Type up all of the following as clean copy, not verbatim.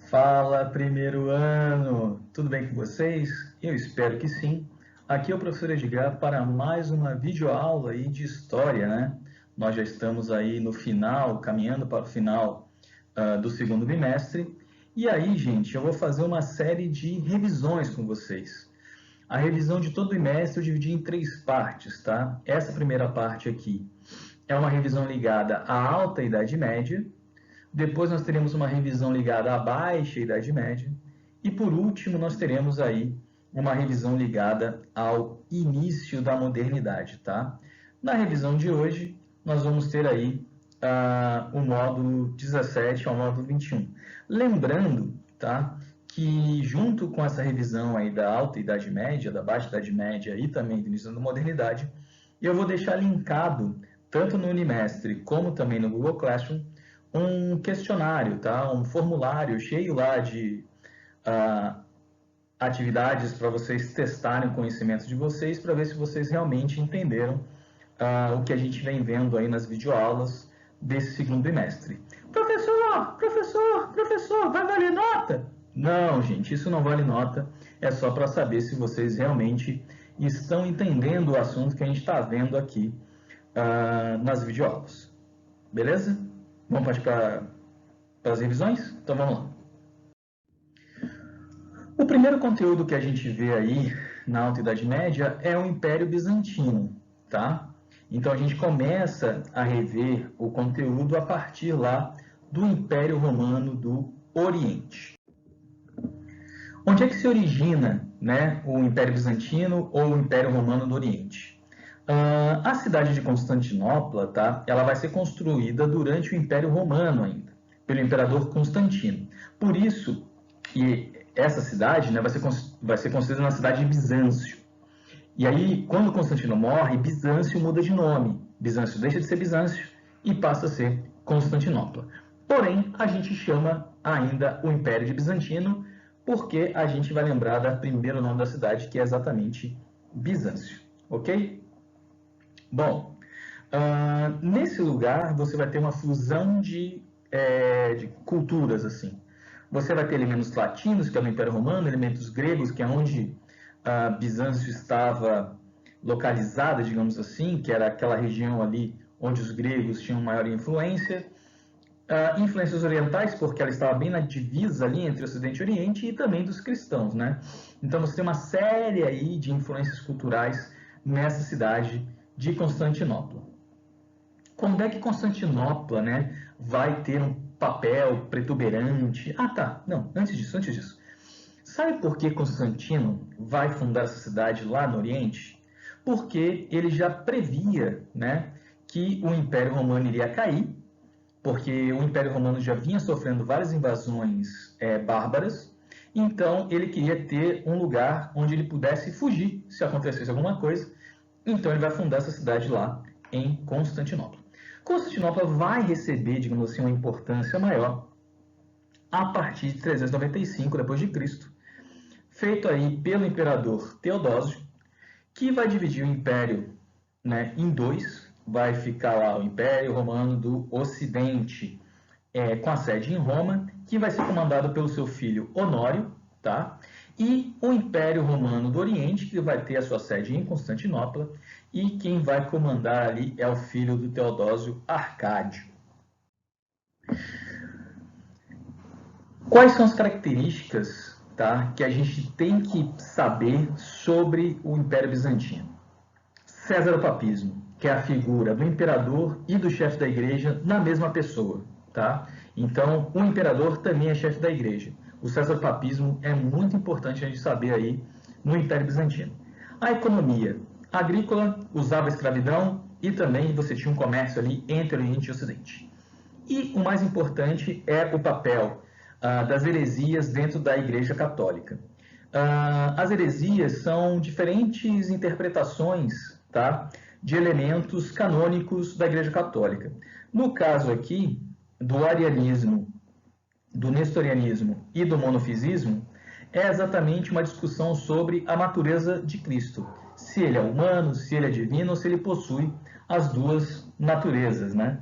Fala, primeiro ano! Tudo bem com vocês? Eu espero que sim. Aqui é o professor Edgar para mais uma videoaula aí de história, né? Nós já estamos aí no final, caminhando para o final do segundo bimestre. E aí, gente, eu vou fazer uma série de revisões com vocês. A revisão de todo o bimestre eu dividi em 3 partes, tá? Essa primeira parte aqui é uma revisão ligada à Alta Idade Média. Depois nós teremos uma revisão ligada à Baixa Idade Média. E por último, nós teremos aí uma revisão ligada ao início da modernidade, tá? Na revisão de hoje, nós vamos ter aí o módulo 17 ao módulo 21. Lembrando, tá, que junto com essa revisão aí da Alta Idade Média, da Baixa Idade Média e também do início da modernidade, eu vou deixar linkado, tanto no Unimestre como também no Google Classroom, um questionário, tá? Um formulário cheio lá de atividades para vocês testarem o conhecimento de vocês, para ver se vocês realmente entenderam o que a gente vem vendo aí nas videoaulas desse segundo bimestre. Professor, vai valer nota? Não, gente, isso não vale nota. É só para saber se vocês realmente estão entendendo o assunto que a gente está vendo aqui nas videoaulas. Beleza? Vamos partir para as revisões? Então vamos lá. O primeiro conteúdo que a gente vê aí na Alta Idade Média é o Império Bizantino, tá? Então a gente começa a rever o conteúdo a partir lá do Império Romano do Oriente. Onde é que se origina, né, o Império Bizantino ou o Império Romano do Oriente? A cidade de Constantinopla, tá? Ela vai ser construída durante o Império Romano ainda, pelo imperador Constantino. Por isso, essa cidade, né, vai ser construída na cidade de Bizâncio. E aí, quando Constantino morre, Bizâncio muda de nome. Bizâncio deixa de ser Bizâncio e passa a ser Constantinopla. Porém, a gente chama ainda o Império de Bizantino, porque a gente vai lembrar do primeiro nome da cidade, que é exatamente Bizâncio. Ok? Bom, nesse lugar você vai ter uma fusão de culturas, assim. Você vai ter elementos latinos, que é no Império Romano, elementos gregos, que é onde Bizâncio estava localizada, digamos assim, que era aquela região ali onde os gregos tinham maior influência. Influências orientais, porque ela estava bem na divisa ali entre Ocidente e Oriente, e também dos cristãos, né? Então você tem uma série aí de influências culturais nessa cidade de Constantinopla. Quando é que Constantinopla, né, vai ter um papel pretuberante? Não, antes disso. Sabe por que Constantino vai fundar essa cidade lá no Oriente? Porque ele já previa, né, que o Império Romano iria cair, porque o Império Romano já vinha sofrendo várias invasões bárbaras, então ele queria ter um lugar onde ele pudesse fugir se acontecesse alguma coisa, então ele vai fundar essa cidade lá em Constantinopla. Constantinopla vai receber, digamos assim, uma importância maior a partir de 395 d.C., feito aí pelo imperador Teodósio, que vai dividir o império, né, em dois. Vai ficar lá o Império Romano do Ocidente, com a sede em Roma, que vai ser comandado pelo seu filho Honório, tá? E o Império Romano do Oriente, que vai ter a sua sede em Constantinopla, e quem vai comandar ali é o filho do Teodósio, Arcádio. Quais são as características, tá, que a gente tem que saber sobre o Império Bizantino? Césaropapismo, que é a figura do imperador e do chefe da igreja na mesma pessoa, tá? Então, o imperador também é chefe da igreja. O césaropapismo é muito importante a gente saber aí no Império Bizantino. A economia agrícola usava a escravidão e também você tinha um comércio ali entre Oriente e Ocidente. E o mais importante é o papel das heresias dentro da Igreja Católica. As heresias são diferentes interpretações, tá, de elementos canônicos da Igreja Católica. No caso aqui, do arianismo, do nestorianismo e do monofisismo, é exatamente uma discussão sobre a natureza de Cristo. Se ele é humano, se ele é divino, ou se ele possui as duas naturezas, né?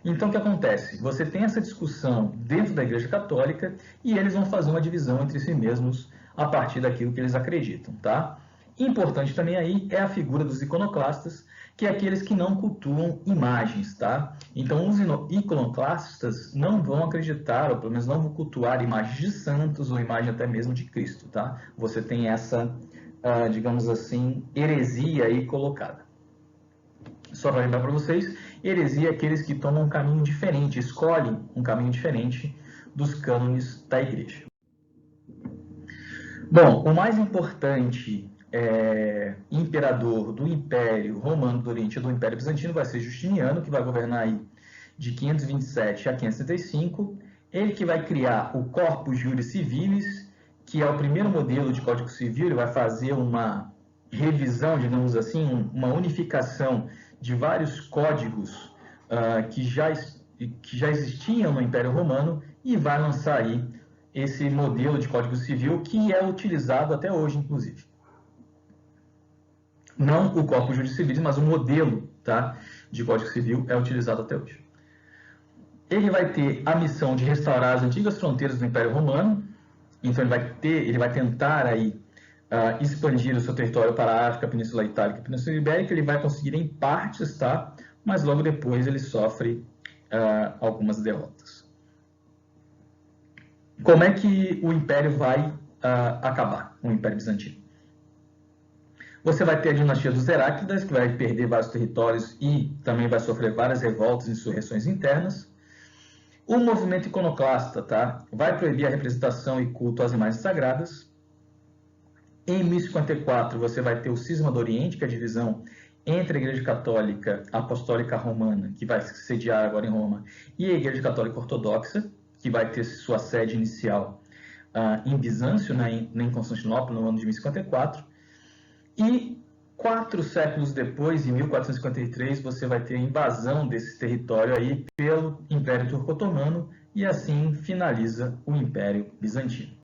Então, o que acontece? Você tem essa discussão dentro da Igreja Católica e eles vão fazer uma divisão entre si mesmos a partir daquilo que eles acreditam, tá? Importante também aí é a figura dos iconoclastas, que é aqueles que não cultuam imagens, tá? Então, os iconoclastas não vão acreditar, ou pelo menos não vão cultuar imagens de santos ou imagem até mesmo de Cristo, tá? Você tem essa, digamos assim, heresia aí colocada. Só para lembrar para vocês, heresia é aqueles que tomam um caminho diferente, escolhem um caminho diferente dos cânones da igreja. Bom, o mais importante imperador do Império Romano do Oriente e do Império Bizantino vai ser Justiniano, que vai governar aí de 527 a 565. Ele que vai criar o Corpus Juris Civilis, que é o primeiro modelo de Código Civil. Ele vai fazer uma revisão, digamos assim, uma unificação de vários códigos que já existiam no Império Romano e vai lançar aí esse modelo de Código Civil que é utilizado até hoje, inclusive. Não o Corpus Juris Civilis, mas o modelo, tá, de Código Civil é utilizado até hoje. Ele vai ter a missão de restaurar as antigas fronteiras do Império Romano, então ele vai tentar aí expandir o seu território para a África, a Península Itálica e a Península Ibérica. Ele vai conseguir em partes, tá? Mas logo depois ele sofre algumas derrotas. Como é que o Império vai acabar, o Império Bizantino? Você vai ter a dinastia dos Heráclidas, que vai perder vários territórios e também vai sofrer várias revoltas e insurreições internas. O movimento iconoclasta, tá? Vai proibir a representação e culto às imagens sagradas. Em 1054, você vai ter o Cisma do Oriente, que é a divisão entre a Igreja Católica Apostólica Romana, que vai se sediar agora em Roma, e a Igreja Católica Ortodoxa, que vai ter sua sede inicial em Bizâncio, em Constantinopla, no ano de 1054. E 4 séculos depois, em 1453, você vai ter a invasão desse território aí pelo Império Turco-Otomano e assim finaliza o Império Bizantino.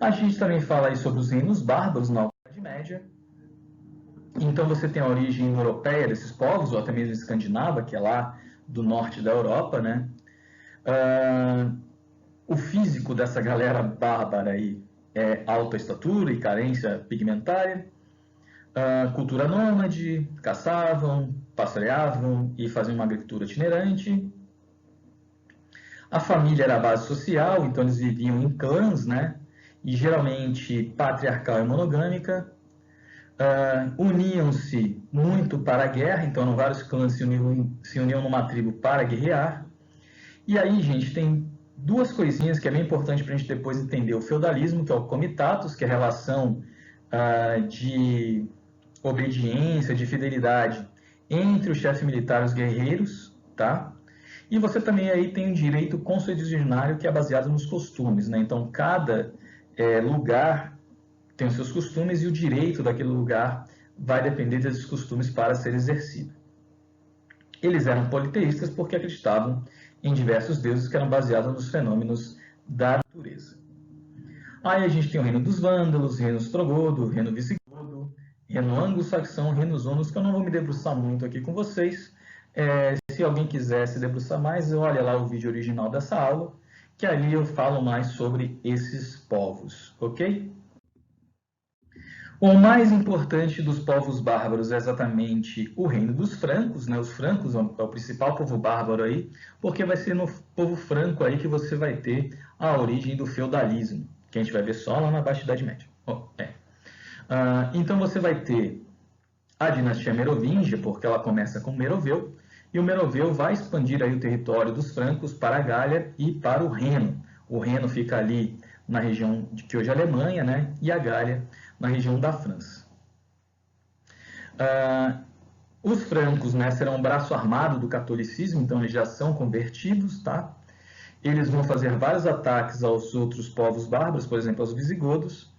A gente também fala aí sobre os reinos bárbaros na Idade Média. Então você tem a origem europeia desses povos, ou até mesmo escandinava, que é lá do norte da Europa, né? O físico dessa galera bárbara aí é alta estatura e carência pigmentária. Cultura nômade, caçavam, pastoreavam e faziam uma agricultura itinerante. A família era a base social, então eles viviam em clãs, né? E geralmente patriarcal e monogâmica. Uniam-se muito para a guerra, então eram vários clãs se uniam numa tribo para guerrear. E aí, gente, tem duas coisinhas que é bem importante para a gente depois entender o feudalismo, que é o comitatus, que é a relação de obediência, de fidelidade entre o chefe militar e os guerreiros, tá? E você também aí tem o direito consuetudinário, que é baseado nos costumes, né? Então, cada lugar tem os seus costumes e o direito daquele lugar vai depender desses costumes para ser exercido. Eles eram politeístas porque acreditavam em diversos deuses que eram baseados nos fenômenos da natureza. Aí a gente tem o reino dos vândalos, reino ostrogodo, reino visigodo, reino anglo-saxão, reinos hunos, que eu não vou me debruçar muito aqui com vocês. Se alguém quiser se debruçar mais, olha lá o vídeo original dessa aula, que ali eu falo mais sobre esses povos, ok? O mais importante dos povos bárbaros é exatamente o reino dos francos, né? Os francos é o principal povo bárbaro aí, porque vai ser no povo franco aí que você vai ter a origem do feudalismo, que a gente vai ver só lá na Baixa Idade Média. Então você vai ter a dinastia merovingia, porque ela começa com Meroveu, e o Meroveu vai expandir aí o território dos francos para a Gália e para o Reno. O Reno fica ali na região de que hoje é a Alemanha, né? E a Gália na região da França. Os francos, né, serão um braço armado do catolicismo, então eles já são convertidos, tá? Eles vão fazer vários ataques aos outros povos bárbaros, por exemplo, aos visigodos.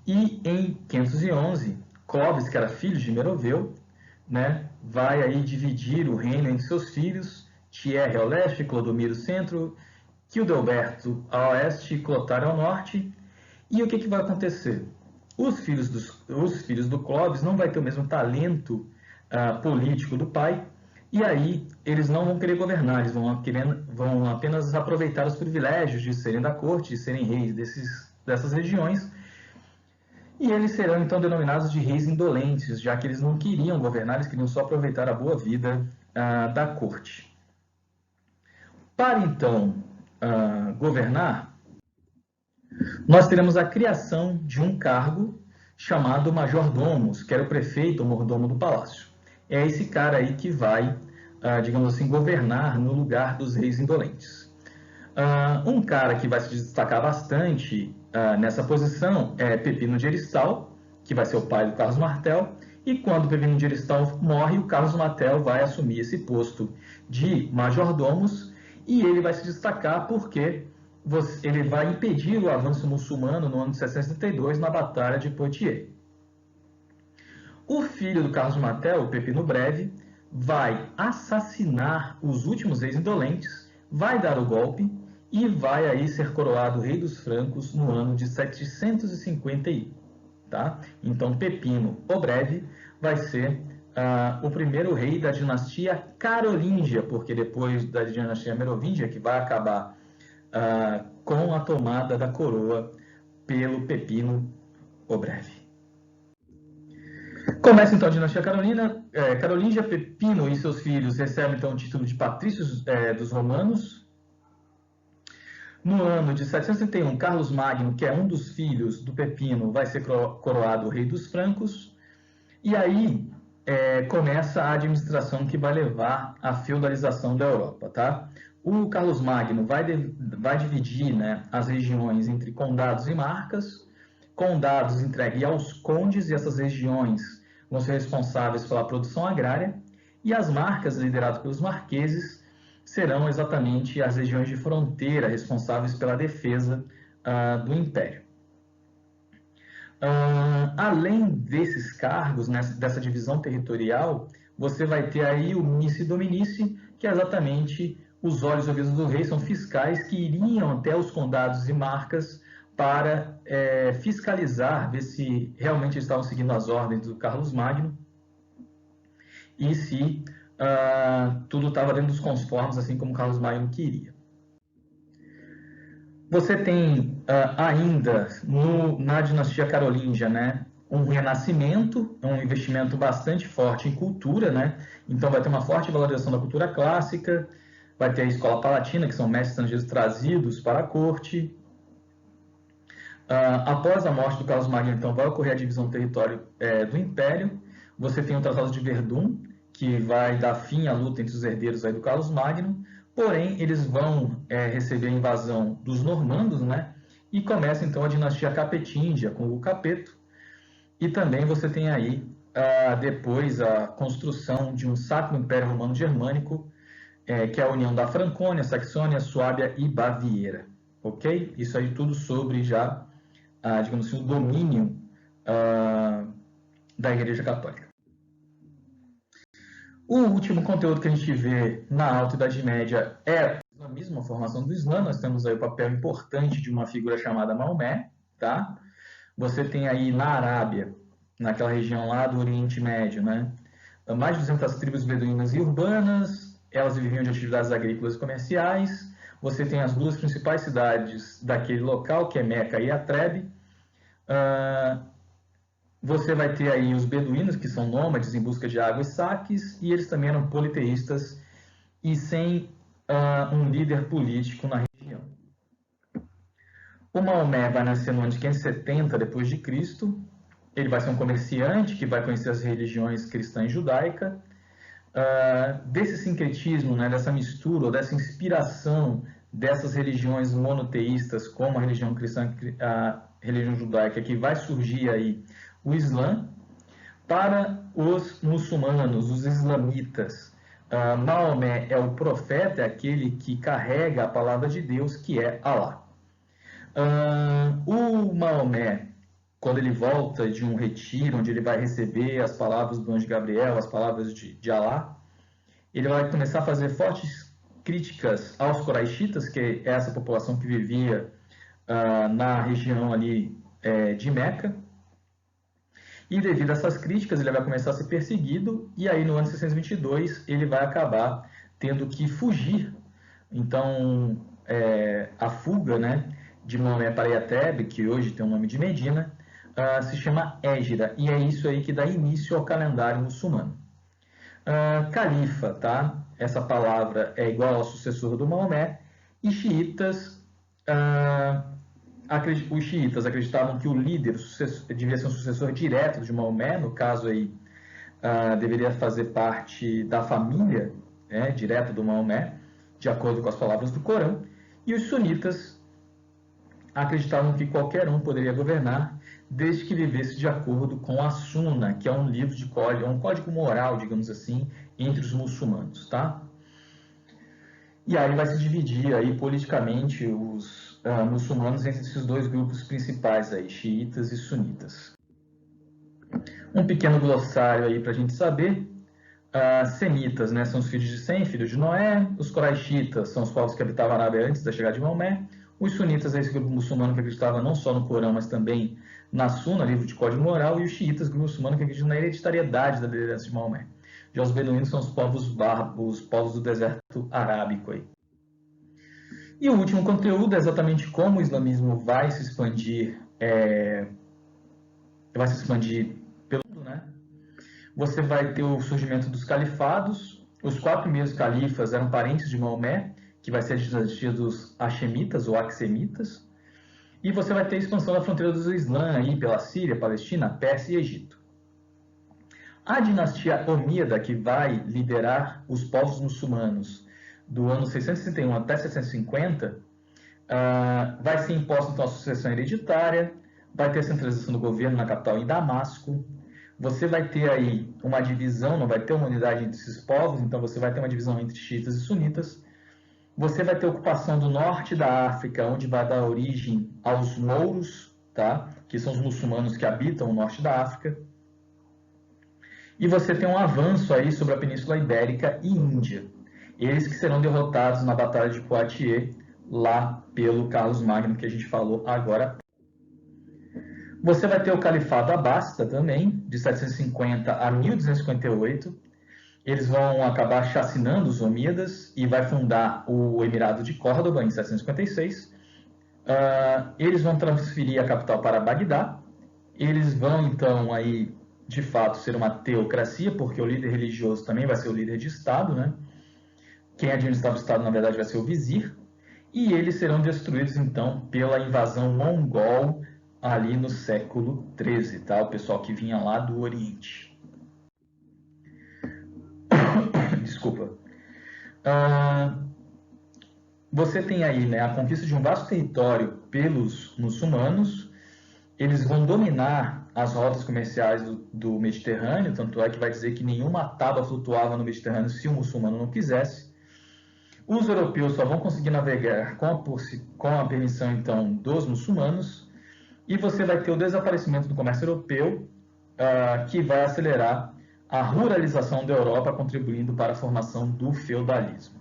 E em 511, Clovis, que era filho de Meroveu, né, vai aí dividir o reino entre seus filhos, Thierry ao leste, Clodomiro ao centro, Childeberto ao oeste e Clotário ao norte. E o que vai acontecer? Os filhos do Clovis não vai ter o mesmo talento político do pai, e aí eles não vão querer governar, eles vão apenas aproveitar os privilégios de serem da corte, de serem reis dessas regiões, e eles serão então denominados de reis indolentes, já que eles não queriam governar, eles queriam só aproveitar a boa vida da corte. Para então governar, nós teremos a criação de um cargo chamado majordomos, que era o prefeito ou mordomo do palácio. É esse cara aí que vai, digamos assim, governar no lugar dos reis indolentes. Um cara que vai se destacar bastante nessa posição é Pepino de Heristal, que vai ser o pai do Carlos Martel, e quando Pepino de Heristal morre, o Carlos Martel vai assumir esse posto de majordomos, e ele vai se destacar porque ele vai impedir o avanço muçulmano no ano de 772 na Batalha de Poitiers. O filho do Carlos Martel, o Pepino Breve, vai assassinar os últimos reis indolentes, vai dar o golpe e vai aí ser coroado rei dos francos no ano de 751. Tá? Então Pepino o Breve vai ser o primeiro rei da dinastia carolíngia, porque depois da dinastia merovíngia, que vai acabar com a tomada da coroa pelo Pepino o Breve. Começa então a dinastia carolíngia. Pepino e seus filhos recebem então o título de patrícios dos romanos. No ano de 761, Carlos Magno, que é um dos filhos do Pepino, vai ser coroado rei dos francos. E aí começa a administração que vai levar à feudalização da Europa. Tá? O Carlos Magno vai dividir, né, as regiões entre condados e marcas. Condados entregues aos condes, e essas regiões vão ser responsáveis pela produção agrária, e as marcas, lideradas pelos marqueses, serão exatamente as regiões de fronteira responsáveis pela defesa do Império. Além desses cargos, dessa divisão territorial, você vai ter aí o Missi Dominici, que é exatamente os olhos e ouvidos do rei, são fiscais que iriam até os condados e marcas para fiscalizar, ver se realmente estavam seguindo as ordens do Carlos Magno e se tudo estava dentro dos conformes, assim como Carlos Magno queria. Você tem ainda na dinastia carolíngia, né, um renascimento, um investimento bastante forte em cultura, né? Então vai ter uma forte valorização da cultura clássica, vai ter a escola palatina, que são mestres estrangeiros trazidos para a corte. Após a morte do Carlos Magno, então, vai ocorrer a divisão do território do Império. Você tem o Tratado de Verdun, que vai dar fim à luta entre os herdeiros aí do Carlos Magno, porém, eles vão receber a invasão dos normandos, né? E começa, então, a dinastia capetíngia, com o Capeto, e também você tem aí, depois, a construção de um Sacro Império Romano Germânico, que é a união da Francônia, Saxônia, Suábia e Baviera. Ok? Isso aí tudo sobre já, digamos assim, o domínio da Igreja Católica. O último conteúdo que a gente vê na Alta Idade Média é a mesma formação do Islã. Nós temos aí o papel importante de uma figura chamada Maomé. Tá? Você tem aí na Arábia, naquela região lá do Oriente Médio, né, mais de 200 tribos beduínas e urbanas. Elas viviam de atividades agrícolas e comerciais. Você tem as duas principais cidades daquele local, que é Meca e Atrebe. Você vai ter aí os beduínos, que são nômades em busca de água e saques, e eles também eram politeístas e sem um líder político na região. O Maomé vai nascer no ano de 570 d.C. Ele vai ser um comerciante que vai conhecer as religiões cristã e judaica. Desse sincretismo, né, dessa mistura, ou dessa inspiração dessas religiões monoteístas, como a religião cristã, a religião judaica, que vai surgir aí o Islã. Para os muçulmanos, os islamitas, Maomé é o profeta, é aquele que carrega a palavra de Deus, que é Alá. O Maomé, quando ele volta de um retiro, onde ele vai receber as palavras do anjo Gabriel, as palavras de Alá, ele vai começar a fazer fortes críticas aos coraixitas, que é essa população que vivia na região ali de Meca. E devido a essas críticas, ele vai começar a ser perseguido, e aí no ano 622 ele vai acabar tendo que fugir. Então, a fuga, né, de Maomé para Iatebe, que hoje tem o nome de Medina, se chama Hégira, e é isso aí que dá início ao calendário muçulmano. Califa, tá? Essa palavra é igual ao sucessor do Maomé, e xiitas, os xiitas acreditavam que o líder devia ser um sucessor direto de Maomé, no caso aí, deveria fazer parte da família, direta do Maomé, de acordo com as palavras do Corão, e os sunitas acreditavam que qualquer um poderia governar, desde que vivesse de acordo com a Sunna, que é um livro de código, um código moral, digamos assim, entre os muçulmanos, tá? E aí vai se dividir aí politicamente os muçulmanos entre esses dois grupos principais aí, xiitas e sunitas. Um pequeno glossário aí para a gente saber. Semitas, né, são os filhos de Sem, filhos de Noé. Os Quraishitas são os povos que habitavam a Arábia antes da chegada de Maomé. Os sunitas é esse grupo muçulmano que acreditava não só no Corão, mas também na Sunna, livro de código moral. E os xiitas, grupo muçulmano que acredita na hereditariedade da liderança de Maomé. Já os beduínos são os povos bárbaros, os povos do deserto arábico aí. E o último conteúdo é exatamente como o islamismo vai se expandir pelo mundo, né? Você vai ter o surgimento dos califados. Os 4 primeiros califas eram parentes de Maomé, que vai ser a dinastia dos Hashemitas ou Axemitas. E você vai ter a expansão da fronteira do Islã aí pela Síria, Palestina, Pérsia e Egito. A dinastia Omíada, que vai liderar os povos muçulmanos do ano 661 até 650, vai ser imposta então a sucessão hereditária, vai ter a centralização do governo na capital em Damasco. Você vai ter aí uma divisão, não vai ter uma unidade entre esses povos, então você vai ter uma divisão entre xiitas e sunitas. Você vai ter a ocupação do norte da África, onde vai dar origem aos mouros, tá? Que são os muçulmanos que habitam o norte da África. E você tem um avanço aí sobre a Península Ibérica e Índia. Eles que serão derrotados na Batalha de Poitiers, lá pelo Carlos Magno, que a gente falou agora. Você vai ter o Califado Abássida também, de 750 a 1258. Eles vão acabar chacinando os Omíadas e vai fundar o Emirado de Córdoba em 756. Eles vão transferir a capital para Bagdá. Eles vão, então, aí, de fato, ser uma teocracia, porque o líder religioso também vai ser o líder de Estado, né? Quem administrava o Estado, na verdade, vai ser o vizir. E eles serão destruídos, então, pela invasão mongol ali no século XIII, tá? O pessoal que vinha lá do Oriente. Desculpa. Você tem aí, né, a conquista de um vasto território pelos muçulmanos. Eles vão dominar as rotas comerciais do Mediterrâneo, tanto é que vai dizer que nenhuma tábua flutuava no Mediterrâneo se o muçulmano não quisesse. Os europeus só vão conseguir navegar com a permissão, então, dos muçulmanos. E você vai ter o desaparecimento do comércio europeu, que vai acelerar a ruralização da Europa, contribuindo para a formação do feudalismo.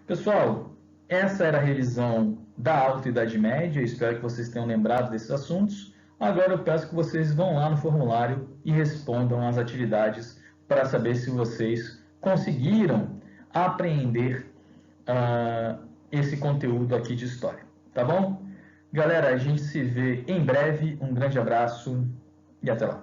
Pessoal, essa era a revisão da Alta Idade Média. Espero que vocês tenham lembrado desses assuntos. Agora eu peço que vocês vão lá no formulário e respondam as atividades para saber se vocês conseguiram apreender esse conteúdo aqui de história. Tá bom? Galera, a gente se vê em breve. Um grande abraço e até lá.